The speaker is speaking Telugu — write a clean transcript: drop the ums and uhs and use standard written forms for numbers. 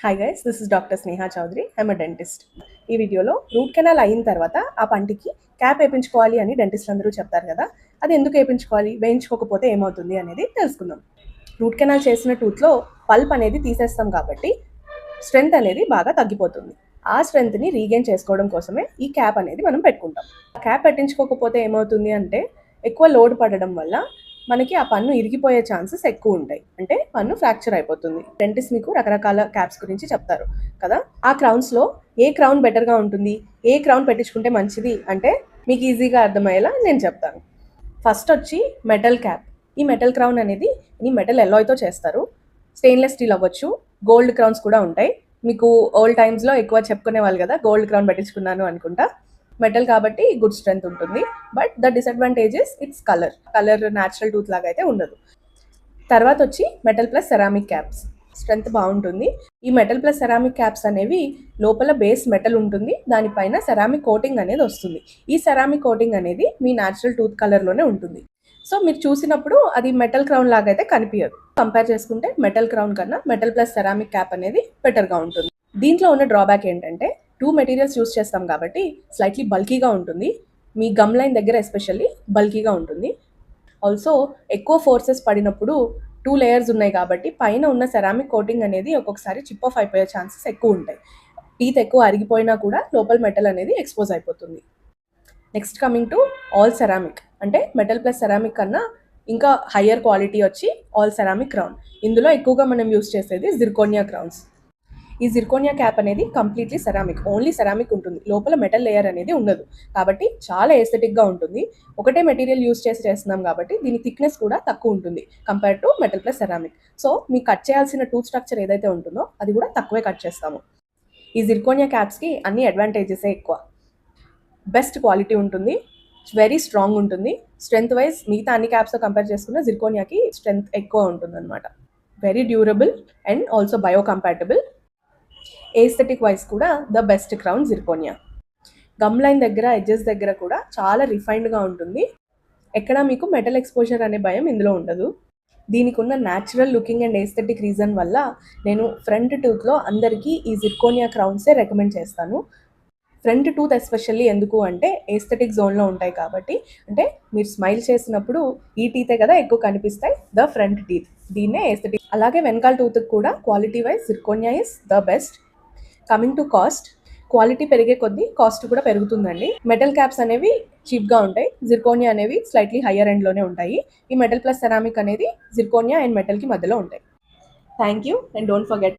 Hi guys, this is doctor Sneha Chaudhary. I'm a dentist. ఈ వీడియోలో రూట్ కెనాల్ అయిన తర్వాత ఆ పంటికి క్యాప్ వేయించుకోవాలి అని డెంటిస్ట్ అందరూ చెప్తారు కదా. అది ఎందుకు వేయించుకోవాలి, వేయించుకోకపోతే ఏమవుతుంది అనేది తెలుసుకుందాం. రూట్ కెనాల్ చేసిన టూత్లో పల్ప్ అనేది తీసేస్తాం కాబట్టి స్ట్రెంగ్త్ అనేది బాగా తగ్గిపోతుంది. ఆ స్ట్రెంగ్త్ని రీగెయిన్ చేసుకోవడం కోసమే ఈ క్యాప్ అనేది మనం పెట్టుకుంటాం. క్యాప్ పెట్టించుకోకపోతే ఏమవుతుంది అంటే ఎక్కువ లోడ్ పడడం వల్ల మనకి ఆ పన్ను ఇరిగిపోయే ఛాన్సెస్ ఎక్కువ ఉంటాయి. అంటే పన్ను ఫ్రాక్చర్ అయిపోతుంది. డెంటిస్ట్ మీకు రకరకాల క్యాప్స్ గురించి చెప్తారు కదా. ఆ క్రౌన్స్లో ఏ క్రౌన్ బెటర్గా ఉంటుంది, ఏ క్రౌన్ పెట్టించుకుంటే మంచిది అంటే మీకు ఈజీగా అర్థమయ్యేలా నేను చెప్తాను. ఫస్ట్ వచ్చి మెటల్ క్యాప్. ఈ మెటల్ క్రౌన్ అనేది ఈ మెటల్ ఎలాయ్తో చేస్తారు. స్టెయిన్లెస్ స్టీల్ అవ్వచ్చు, గోల్డ్ క్రౌన్స్ కూడా ఉంటాయి. మీకు ఓల్డ్ టైమ్స్లో ఎక్కువ చెప్పుకునే వాళ్ళు కదా, గోల్డ్ క్రౌన్ పెట్టించుకున్నాను అనుకుంటా. మెటల్ కాబట్టి గుడ్ స్ట్రెంత్ ఉంటుంది. But the disadvantage is it's colour natural tooth లాగా అయితే ఉండదు. తర్వాత వచ్చి metal plus ceramic caps. Strength బాగుంటుంది. ఈ మెటల్ ప్లస్ సెరామిక్ క్యాప్స్ అనేవి లోపల బేస్ మెటల్ ఉంటుంది, దానిపైన సెరామిక్ కోటింగ్ అనేది వస్తుంది. ఈ సెరామిక్ కోటింగ్ అనేది మీ న్యాచురల్ టూత్ కలర్లోనే ఉంటుంది. సో మీరు చూసినప్పుడు అది మెటల్ క్రౌన్ లాగా అయితే కనిపించదు. కంపేర్ చేసుకుంటే మెటల్ క్రౌన్ కన్నా మెటల్ ప్లస్ సెరామిక్ క్యాప్ అనేది బెటర్గా ఉంటుంది. దీంట్లో ఉన్న డ్రాబ్యాక్ ఏంటంటే 2 మెటీరియల్స్ యూస్ చేస్తాం కాబట్టి స్లైట్లీ బల్కీగా ఉంటుంది. మీ గమ్ లైన్ దగ్గర ఎస్పెషల్లీ బల్కీగా ఉంటుంది. ఆల్సో ఎక్కువ ఫోర్సెస్ పడినప్పుడు 2 లేయర్స్ ఉన్నాయి కాబట్టి పైన ఉన్న సెరామిక్ కోటింగ్ అనేది ఒక్కొక్కసారి చిప్ ఆఫ్ అయిపోయే ఛాన్సెస్ ఎక్కువ ఉంటాయి. టీత్ ఎక్కువ అరిగిపోయినా కూడా లోపల మెటల్ అనేది ఎక్స్పోజ్ అయిపోతుంది. Next coming to all ceramic. అంటే మెటల్ ప్లస్ సెరామిక్ కన్నా ఇంకా హయ్యర్ క్వాలిటీ వచ్చి ఆల్ సెరామిక్ క్రౌన్. ఇందులో ఎక్కువగా మనం యూస్ చేసేది జిర్కోనియా క్రౌన్స్. ఈ జిర్కోనియా క్యాప్ అనేది కంప్లీట్లీ సెరామిక్, ఓన్లీ సెరామిక్ ఉంటుంది. లోపల మెటల్ లేయర్ అనేది ఉండదు కాబట్టి చాలా ఎస్థెటిక్గా ఉంటుంది. ఒకటే మెటీరియల్ యూస్ చేస్తున్నాం కాబట్టి దీని థిక్నెస్ కూడా తక్కువ ఉంటుంది compare to metal plus ceramic. So మీకు కట్ చేయాల్సిన టూత్ స్ట్రక్చర్ ఏదైతే ఉంటుందో అది కూడా తక్కువే కట్ చేస్తాము. ఈ జిర్కోనియా క్యాప్స్కి అన్ని అడ్వాంటేజెసే ఎక్కువ. బెస్ట్ క్వాలిటీ ఉంటుంది, వెరీ స్ట్రాంగ్ ఉంటుంది. స్ట్రెంత్ వైజ్ మిగతా అన్ని క్యాప్స్తో కంపేర్ చేసుకున్న జిర్కోనియాకి స్ట్రెంత్ ఎక్కువ ఉంటుంది అనమాట. Very durable and also biocompatible. Aesthetic wise కూడా the best crown zirconia. Gum line దగ్గర, ఎడ్జెస్ దగ్గర కూడా చాలా రిఫైన్డ్గా ఉంటుంది. ఎక్కడ మీకు మెటల్ ఎక్స్పోజర్ అనే భయం ఇందులో ఉండదు. దీనికి ఉన్న natural looking and aesthetic reason వల్ల నేను ఫ్రంట్ టూత్లో అందరికీ ఈ జిర్కోనియా క్రౌన్సే రికమెండ్ చేస్తాను. ఫ్రంట్ టూత్ ఎస్పెషల్లీ ఎందుకు అంటే ఏస్థెటిక్ జోన్లో ఉంటాయి కాబట్టి. అంటే మీరు స్మైల్ చేసినప్పుడు ఈ టీతే కదా ఎక్కువ కనిపిస్తాయి, ద ఫ్రంట్ టీత్. దీన్నే ఏస్థెటిక్. అలాగే వెనకాల టూత్కి కూడా quality wise zirconia is the best. Coming to cost, quality పెరిగే కొద్దీ కాస్ట్ కూడా పెరుగుతుందండి. మెటల్ క్యాప్స్ అనేవి చీప్గా ఉంటాయి, జిర్కోనియా అనేవి స్లైట్లీ హయ్యర్ ఎండ్లోనే ఉంటాయి. ఈ మెటల్ ప్లస్ సెరామిక్ అనేది జిర్కోనియా అండ్ మెటల్కి మధ్యలో ఉంటాయి. Thank you and don't forget